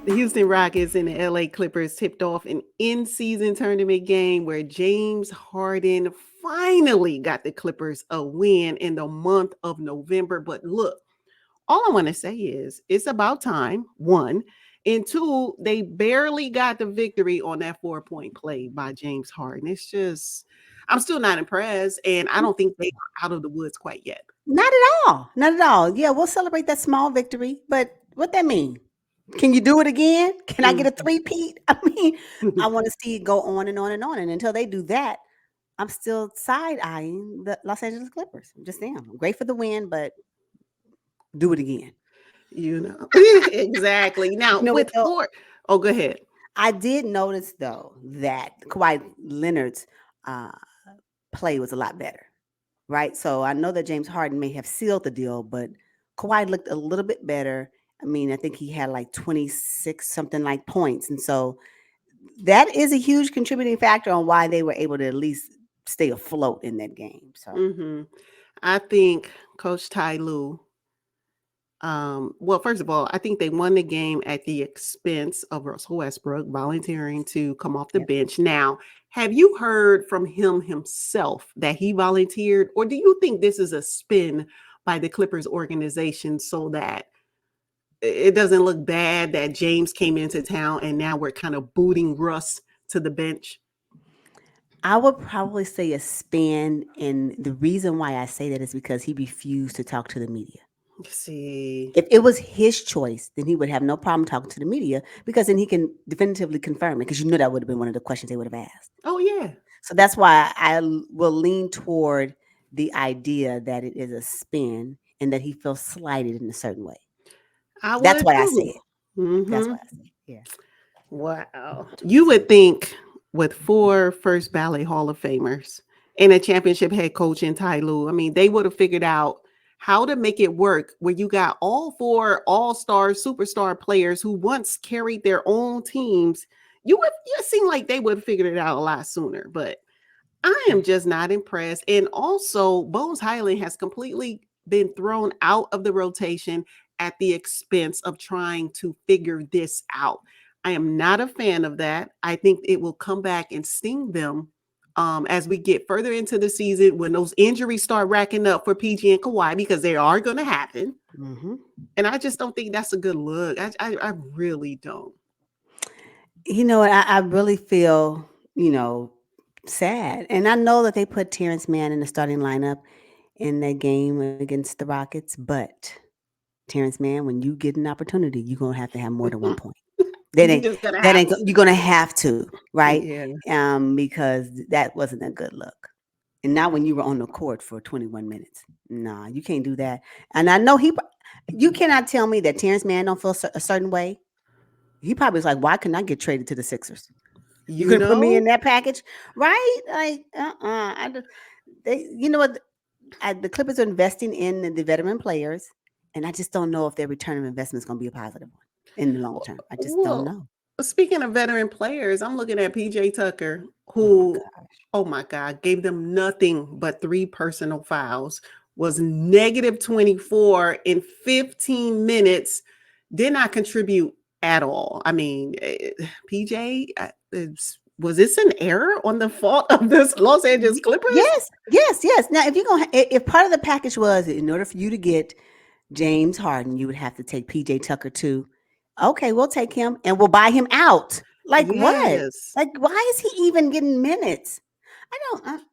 The Houston Rockets and the LA Clippers tipped off an in-season tournament game where James Harden finally got the Clippers a win in the month of November. But look, all I want to say is it's about time, one. And two, they barely got the victory on that 4-point play by James Harden. It's just, I'm still not impressed. And I don't think they are out of the woods quite yet. Not at all. Not at all. Yeah, we'll celebrate that small victory. But what that mean? Can you do it again? Can I get a three-peat? I mean, I want to see it go on and on and on. And until they do that, I'm still side-eyeing the Los Angeles Clippers. I'm just saying. I'm great for the win, but do it again. Exactly. Now, You know what with though? four, oh, go ahead. I did notice though that Kawhi Leonard's uh, play was a lot better, right? So I know that James Harden may have sealed the deal, but Kawhi looked a little bit better. I mean, I think he had like 26 something like points, and so that is a huge contributing factor on why they were able to at least stay afloat in that game. So hmm I think Coach Ty Lue, well, first of all, I think they won the game at the expense of Russell Westbrook volunteering to come off the yeah. bench. Now, have you heard from him himself that he volunteered, or do you think this is a spin by the Clippers organization so that it doesn't look bad that James came into town and now we're kind of booting Russ to the bench? I would probably say a spin, and the reason why I say that is because he refused to talk to the media. See, If it was his choice, then he would have no problem talking to the media because then he can definitively confirm it. Because you know that would have been one of the questions they would have asked. oh yeah, So that's why will lean toward the idea that it is a spin and that he feels slighted in a certain way. I That's would why I say too. it. That's hmm why I say it. Yeah. Wow. You would think with four first ballot Hall of Famers and a championship head coach in Ty Lue, I mean, they would have figured out how to make it work where you got all four all-star, superstar players who once carried their own teams. You seem like they would have figured it out a lot sooner, but I am just not impressed. And also, Bones Highland has completely been thrown out of the rotation at the expense of trying to figure this out. I am not a fan of that. I think it will come back and sting them as we get further into the season when those injuries start racking up for PG and Kawhi because they are going to happen. Mm-hmm. And I just don't think that's a good look. I really don't. You know what? I really feel, sad. And I know that they put Terrence Mann in the starting lineup in that game against the Rockets, but Terrence Mann, when you get an opportunity, you're gonna have to have more than 1 point. That You ain't just gotta that have ain't to. you're gonna have to, right? Yeah. Because that wasn't a good look. And not when you were on the court for 21 minutes. Nah, you can't do that. And I know you cannot tell me that Terrence Mann don't feel a certain way. He probably was like, why couldn't I get traded to the Sixers? You You couldn't put me in know? that package, right? Like, you know what? The Clippers are investing in the veteran players, and I just don't know if their return of investment is going to be a positive one in the long term. I just don't Well, know. speaking of veteran players, I'm looking at PJ Tucker, Oh my who, gosh. oh my God, gave them nothing but three personal fouls, was negative 24 in 15 minutes, did not contribute at all. I mean, PJ, was this an error on the fault of this Los Angeles Clippers? Yes, yes, yes. Now, if you're going, if part of the package was in order for you to get James Harden, you would have to take PJ Tucker too. Okay, we'll take him and we'll buy him out. Like what? Yes. Like why is he even getting minutes?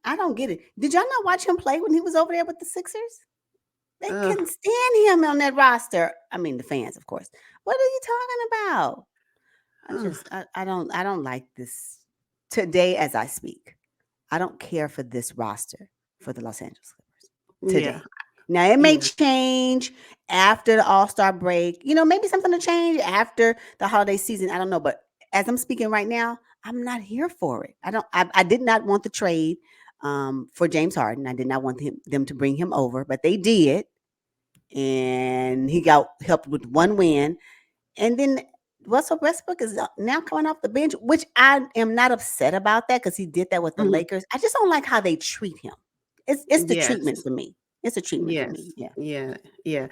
I don't get it. Did y'all not watch him play when he was over there with the Sixers? They Uh, couldn't stand him on that roster. I mean, the fans, of course. What are you talking about? uh, I don't like this today as I speak. I don't care for this roster for the Los Angeles Clippers yeah. today. Now it may Yeah. change after the All Star break. Maybe something to change after the holiday season. I don't know, but as I'm speaking right now, I'm not here for it. I don't. I did not want the trade for James Harden. I did not want them to bring him over, but they did, and he got helped with one win. And then Russell Westbrook is now coming off the bench, which I am not upset about that because he did that with the Mhm. Lakers. I just don't like how they treat him. It's the treatment Yes. for me. It's a treatment for me. Yes. Yeah. Yeah. Yeah.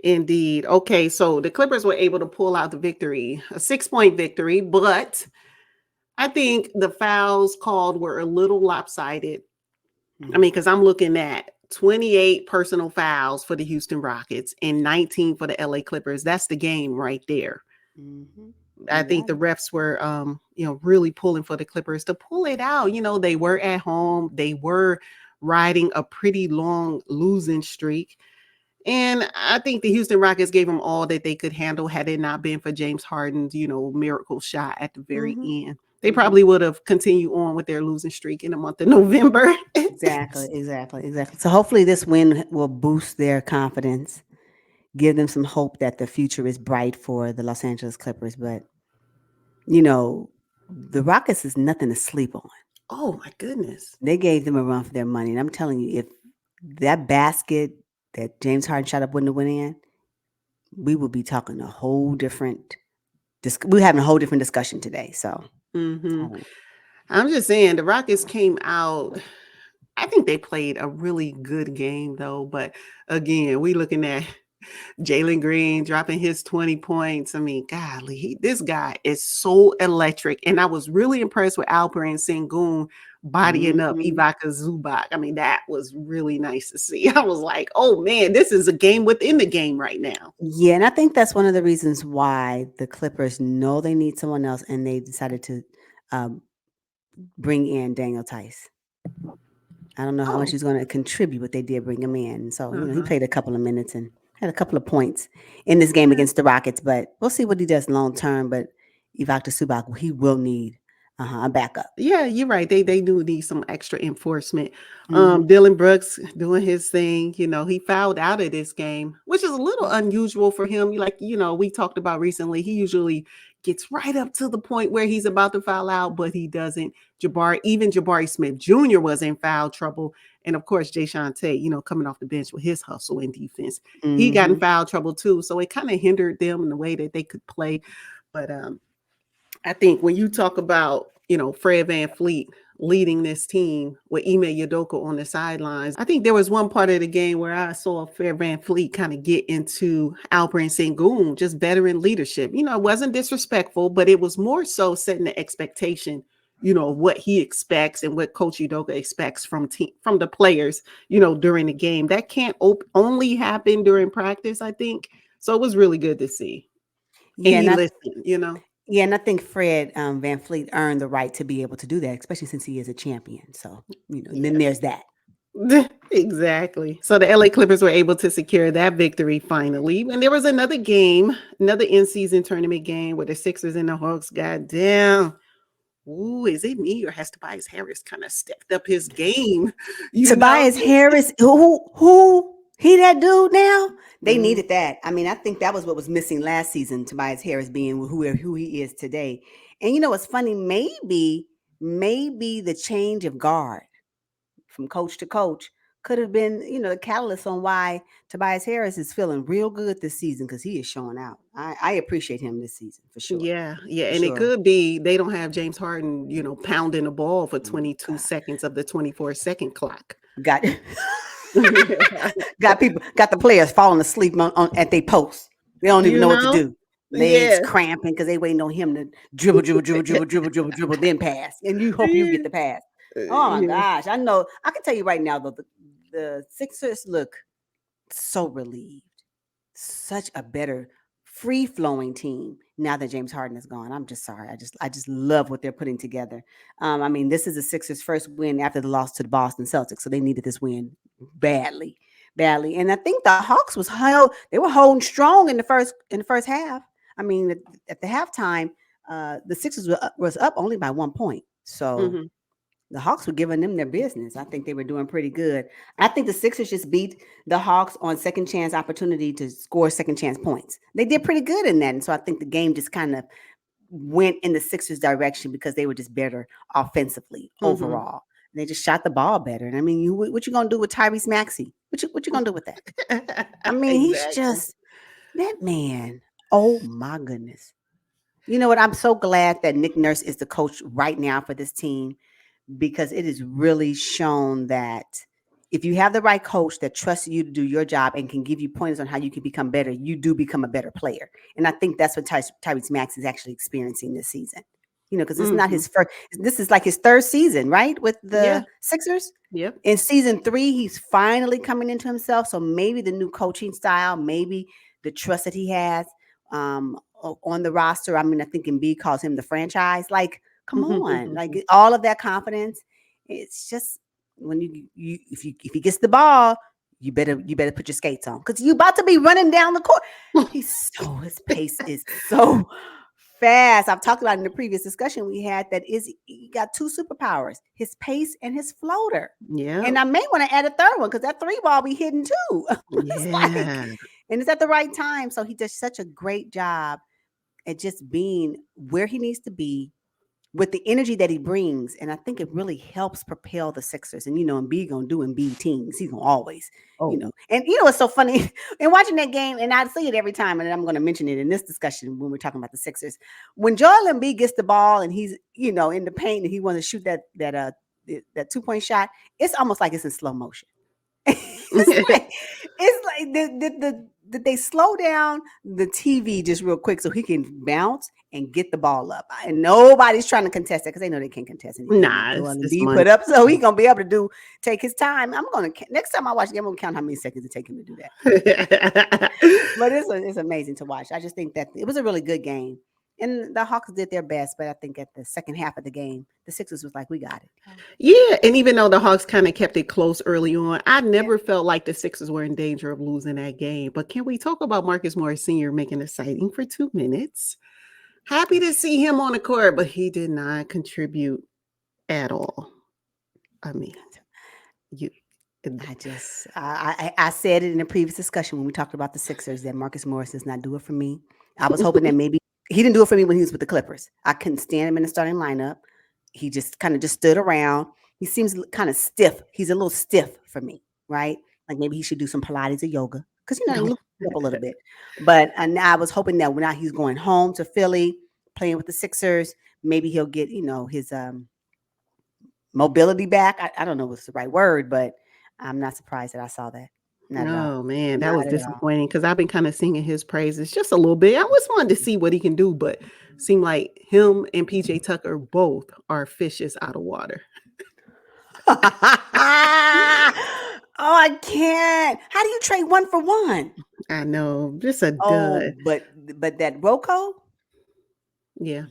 Indeed. Okay, so the Clippers were able to pull out the victory, a 6-point victory, but I think the fouls called were a little lopsided. I Mhm. mean, because I'm looking at 28 personal fouls for the Houston Rockets and 19 for the LA Clippers. That's the game right there. Mhm. I You think got the it. refs were, really pulling for the Clippers to pull it out. They were at home. They were riding a pretty long losing streak. And I think the Houston Rockets gave them all that they could handle had it not been for James Harden's, miracle shot at the very Mhm. end. They Mhm. probably would have continued on with their losing streak in the month of November. Exactly. Exactly. Exactly. So hopefully this win will boost their confidence, give them some hope that the future is bright for the Los Angeles Clippers. But you know, the Rockets is nothing to sleep on. Oh my goodness. They gave them a run for their money, and I'm telling you, if that basket that James Harden shot up wouldn't have went in, we would be talking a whole different. We're having a whole different discussion today. So I Hmm. don't know. I'm just saying the Rockets came out. I think they played a really good game though. But again, we looking at Jalen Green dropping his 20 points. I mean, golly, this guy is so electric. And I was really impressed with Alperen Sengun bodying up Mhm. Ivaka Zubac. I mean, that was really nice to see. I was like, oh man, this is a game within the game right now. Yeah, and I think that's one of the reasons why the Clippers know they need someone else, and they decided to um, bring in Daniel Tice. I don't know how much Oh, he's going to contribute, but they did bring him in. So, he uh-huh. played a couple of minutes and had a couple of points in this game against the Rockets, but we'll see what he does long term. But Ivak Subak, he will need a backup. Yeah, you're right. They do need some extra enforcement. Hmm. Dylan Brooks doing his thing. He fouled out of this game, which is a little unusual for him. Like, we talked about recently, he usually gets right up to the point where he's about to foul out, but he doesn't. Even Jabari Smith Jr. was in foul trouble. And of course, Jayshawn Tate, coming off the bench with his hustle and defense, he got in Hmm. foul trouble too. So it kind of hindered them in the way that they could play. But I think when you talk about, Fred VanVleet leading this team with Ime Udoka on the sidelines, I think there was one part of the game where I saw Fred VanVleet kind of get into Alperen Sengun, just veteran leadership. It wasn't disrespectful, but it was more so setting the expectation, what he expects and what Coach Udoka expects from the players, during the game. That can't only happen during practice, I think. So it was really good to see. And Yeah, he and I listened. yeah, and I think Fred Van Fleet earned the right to be able to do that, especially since he is a champion. So and then Yes. there's that. Exactly. So the LA Clippers were able to secure that victory finally. And there was another game, another in-season tournament game where the Sixers and the Hawks got down. Ooh, is it me or has Tobias Harris kind of stepped up his game? You know? Tobias Harris, who he that dude now? They Mm, needed that. I mean, I think that was what was missing last season. Tobias Harris being who he is today. And what's funny? Maybe the change of guard from coach to coach could have been the catalyst on why Tobias Harris is feeling real good this season because he is showing out. I appreciate him this season for sure, yeah, yeah. for And it sure. could be they don't have James Harden, pounding the ball for Oh my 22 God, seconds of the 24-second clock. got got the players falling asleep at their posts. They don't even you know what to know? do. Legs Yeah. cramping because they waiting on him to dribble, dribble, dribble, dribble, dribble, dribble, dribble, then pass. And you hope you get the pass. Oh my Yeah. gosh. I know. I can tell you right now though, the Sixers look so relieved. Such a better free flowing team now that James Harden is gone. I'm just sorry. I just love what they're putting together. I mean, this is the Sixers' first win after the loss to the Boston Celtics, so they needed this win badly, badly. And I think the Hawks was held. They were holding strong in the first half. I mean, at the halftime, the Sixers was up only by 1 point. So Mhm. the Hawks were giving them their business. I think they were doing pretty good. I think the Sixers just beat the Hawks on second chance opportunity to score second chance points. They did pretty good in that. And so I think the game just kind of went in the Sixers' direction because they were just better offensively Mhm. overall. They just shot the ball better. And I mean, what you gonna do with Tyrese Maxey? What you gonna do with that? I mean, he's Exactly. just that man. Oh my goodness. You know what? I'm so glad that Nick Nurse is the coach right now for this team because it is really shown that if you have the right coach that trusts you to do your job and can give you pointers on how you can become better, you do become a better player. And I think that's what Tyrese Maxey is actually experiencing this season. Because it's not Mm-hmm. his first. This is like his third season, right, with Yeah. the Sixers. Yep. In season 3, he's finally coming into himself. So maybe the new coaching style, maybe the trust that he has on the roster. I mean, I think Embiid calls him the franchise. Like, come on, like all of that confidence. It's just when if he gets the ball, you better put your skates on because you about to be running down the court. His pace is so fast. I've talked about in the previous discussion we had that he got 2 superpowers: his pace and his floater. Yeah. And I may want to add a third one because that 3 ball be hitting too. It's Yeah. and it's at the right time. So he does such a great job at just being where he needs to be with the energy that he brings. And I think it really helps propel the Sixers. And, Embiid going to do Embiid things. He's going to always, Oh. And, what's so funny in watching that game, and I see it every time, and I'm going to mention it in this discussion when we're talking about the Sixers. When Joel Embiid gets the ball and he's, in the paint and he wants to shoot that 2-point shot, it's almost like it's in slow motion. it's like did they slow down the TV just real quick so he can bounce and get the ball up? And nobody's trying to contest it because they know they can't contest anything. Nah, It's put up, so he's gonna be able to take his time. I'm gonna next time I watch the game, I'm gonna count how many seconds it take him to do that. But it's amazing to watch. I just think that it was a really good game. And the Hawks did their best, but I think at the second half of the game, the Sixers was like, we got it. Yeah, and even though the Hawks kind of kept it close early on, I never felt like the Sixers were in danger of losing that game. But can we talk about Marcus Morris Sr. making a sighting for 2 minutes? Happy to see him on the court, but he did not contribute at all. I mean, I said it in a previous discussion when we talked about the Sixers that Marcus Morris does not do it for me. I was hoping that maybe he didn't do it for me when he was with the Clippers. I couldn't stand him in the starting lineup. He just kind of just stood around. He seems kind of stiff. He's a little stiff for me, right? Like maybe he should do some Pilates or yoga because he looks up a little bit. But I was hoping that now he's going home to Philly, playing with the Sixers, maybe he'll get his mobility back. I don't know what's the right word, but I'm not surprised that I saw that. Oh man, that was disappointing because I've been kind of singing his praises just a little bit. I just wanted to see what he can do, but seemed like him and PJ Tucker both are fishes out of water. Oh, I can't. How do you trade 1 for 1? I know, just a dud. But that Rocco? Yeah.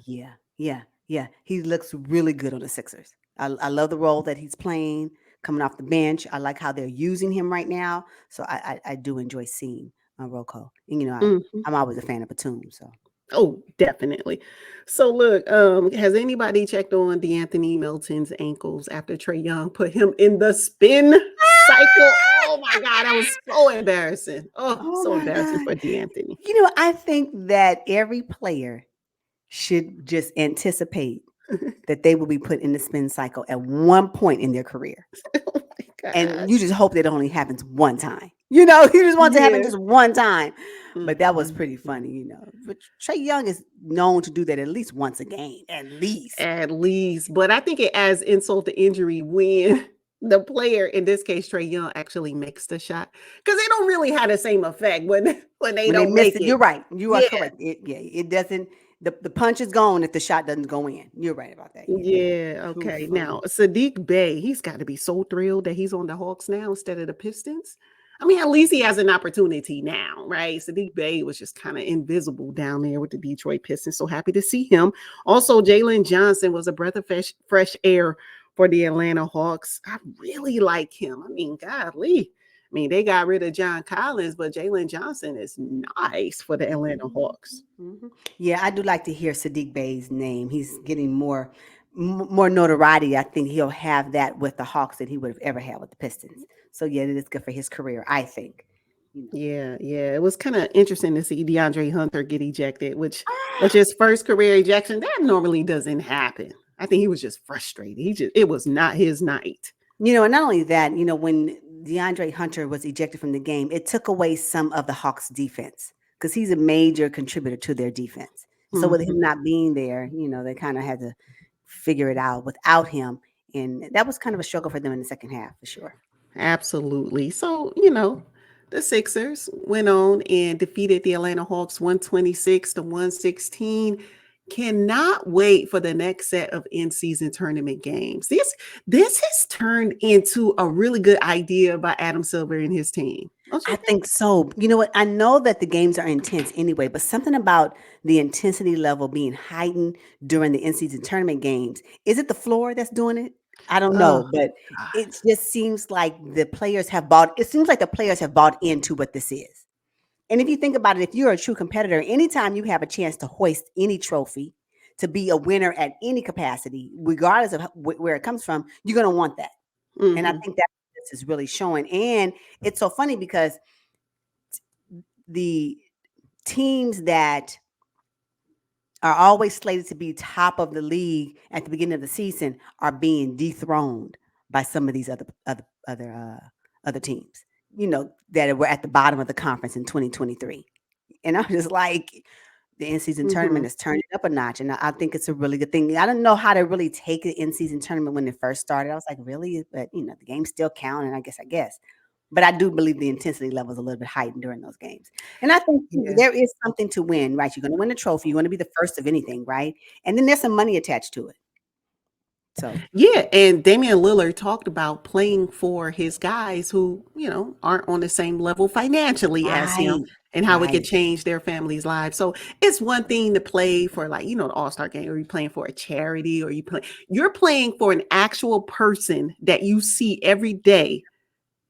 He looks really good on the Sixers. I love the role that he's playing. Coming off the bench. I like how they're using him right now. So I do enjoy seeing Rocco. And I'm always a fan of Batum. So oh, definitely. So look, has anybody checked on DeAnthony Melton's ankles after Trae Young put him in the spin cycle? Oh my God, that was so embarrassing. Oh so embarrassing for DeAnthony. I think that every player should just anticipate that they will be put in the spin cycle at one point in their career. Oh my God. And you just hope that it only happens one time. You just want it to happen just one time. But that was pretty funny, But Trae Young is known to do that at least once a game, at least. But I think it adds insult to injury when the player, in this case Trae Young, actually makes the shot because they don't really have the same effect when they don't make it. You're right. You are correct. It doesn't. The punch is gone if the shot doesn't go in. You're right about that. Yeah. Okay. Now, Sadiq Bey, he's got to be so thrilled that he's on the Hawks now instead of the Pistons. I mean, at least he has an opportunity now, right? Sadiq Bey was just kind of invisible down there with the Detroit Pistons. So happy to see him. Also, Jalen Johnson was a breath of fresh air for the Atlanta Hawks. I really like him. I mean, golly. I mean, they got rid of John Collins, but Jalen Johnson is nice for the Atlanta Hawks. Mm-hmm. Yeah, I do like to hear Sadiq Bey's name. He's getting more notoriety. I think he'll have that with the Hawks that he would have ever had with the Pistons. So, yeah, it is good for his career, I think. Yeah. It was kind of interesting to see DeAndre Hunter get ejected, which was his first career ejection. That normally doesn't happen. I think he was just frustrated. It was not his night. And not only that, when DeAndre Hunter was ejected from the game, it took away some of the Hawks' defense because he's a major contributor to their defense. So with him not being there, they kind of had to figure it out without him. And that was kind of a struggle for them in the second half, for sure. Absolutely. So, the Sixers went on and defeated the Atlanta Hawks 126 to 116. Cannot wait for the next set of in-season tournament games. This has turned into a really good idea by Adam Silver and his team. Don't you I think? think so. You know what? I know that the games are intense anyway, but something about the intensity level being heightened during the in-season tournament games. Is it the floor that's doing it? I don't Oh, know, but God. it just seems like the players have bought it seems like the players have bought into what this is. And if you think about it, if you're a true competitor, anytime you have a chance to hoist any trophy, to be a winner at any capacity, regardless of where it comes from, you're going to want that. And I Hmm. think that this is really showing. And it's so funny because the teams that are always slated to be top of the league at the beginning of the season are being dethroned by some of these other teams, that were at the bottom of the conference in 2023. And I'm just like, the in-season tournament Hmm. is turning up a notch, and I think it's a really good thing. I don't know how to really take the in-season tournament when it first started. I was like, really? But the games still count, and I guess. But I do believe the intensity level is a little bit heightened during those games. And I think too, Yeah. there is something to win, right? You're going to win a trophy. You want to be the first of anything, right? And then there's some money attached to it. So, Yeah, and Damian Lillard talked about playing for his guys who, aren't on the same level financially as him right, and how it could right. change their family's lives. So it's one thing to play for like, the All-Star game, or you playing for a charity, or you're playing for an actual person that you see every day.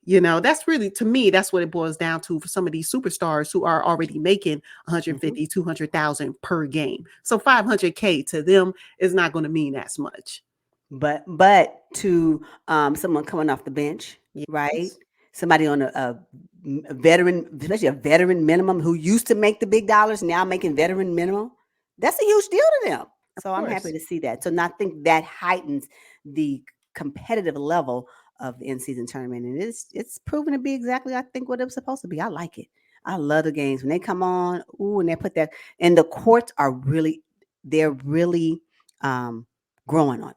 That's really, to me, that's what it boils down to for some of these superstars who are already making Mhm. 150, 200,000 per game. So 500K to them is not going to mean as much. But to someone coming off the bench, right? Yes. Somebody on a veteran, especially a veteran minimum who used to make the big dollars, now making veteran minimum. That's a huge deal to them. Of So I'm happy course. to see that. So I think that heightens the competitive level of the in-season tournament, and it's proven to be exactly I think what it was supposed to be. I like it. I love the games when they come on. Ooh, and they put that, and the courts are they're really growing on.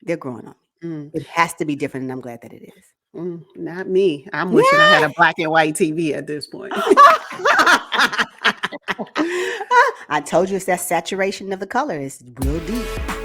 They're growing on me. Mm, It has to be different, and I'm glad that it is. not me. I'm wishing I had Yeah. a black and white TV at this point. I told you it's that saturation of the color. It's real deep.